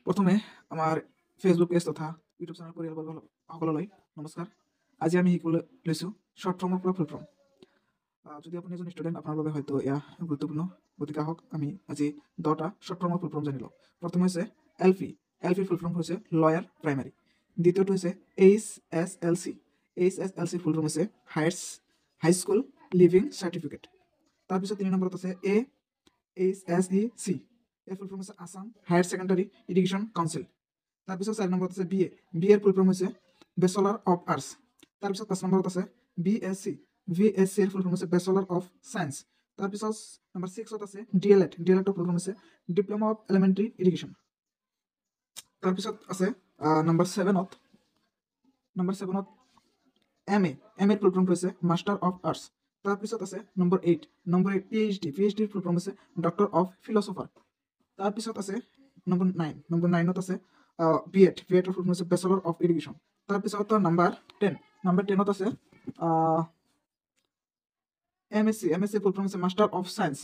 প্ৰথমে আমাৰ Facebook page তথা ইউটিউব চেনেল পৰিয়ালবৰ্গ সকললৈ নমস্কাৰ। আজি আমি শিকিবলৈ লৈছোঁ শ্বৰ্ট ফৰ্মৰ পৰা ফুল ফৰ্ম। যদি আপুনি এজন ষ্টুডেণ্ট, আপোনাৰ বাবে হয়তো এয়া গুৰুত্বপূৰ্ণ। গতিকে আহক আমি আজি 10টা শ্বৰ্ট ফৰ্মৰ ফুল ফৰ্ম জানি লওঁ। প্ৰথমে হৈছে এলপি। এলপিৰ ফুল ফৰ্ম হৈছে লয়াৰ প্ৰাইমাৰী। দ্বিতীয়টো হৈছে HSLC। HSLC ফুল ফৰ্ম হৈছে হাই স্কুল লিভিং চাৰ্টিফিকেট। তাৰপিছত 3 নম্বৰত আছে AHSEC। এৰ ফুল ফৰ্ম হচ্ছে Assam higher secondary education council. তাৰপিছত 4 নম্বৰত আছে BA। BA এৰ ফুল ফৰ্ম হচ্ছে ব্যাচেলৰ অফ আৰ্টস। তাৰপিছত 5 নম্বৰত আছে BSc। BSc এর ফুল ফর্ম হচ্ছে ব্যাচেলর অফ সায়েন্স। তারপিছত নাম্বার 6ত আছে DLED। DLED এর ফুল ফর্ম হচ্ছে ডিপ্লোমা অফ এলিমেন্টারি এডুকেশন। তারপিছত আছে নাম্বার 7ত MA। MA এর ফুল ফর্ম হচ্ছে মাস্টার অফ আর্টস। তারপিছত আছে নম্বর 8 PhD। PhD এর ফুল ফর্ম হচ্ছে ডক্টর অফ ফিলসফার। তারপিছত আছে নম্বর 9। নম্বর 9ত আছে BEd। BEd এর ফুল ফর্ম হচ্ছে ব্যাচেলর অফ এডুকেশন। তারপিছত নাম্বার 10। নাম্বার 10ত আছে MSc। MSc ফুল ফর্ম হচ্ছে মাস্টার অফ সায়েন্স।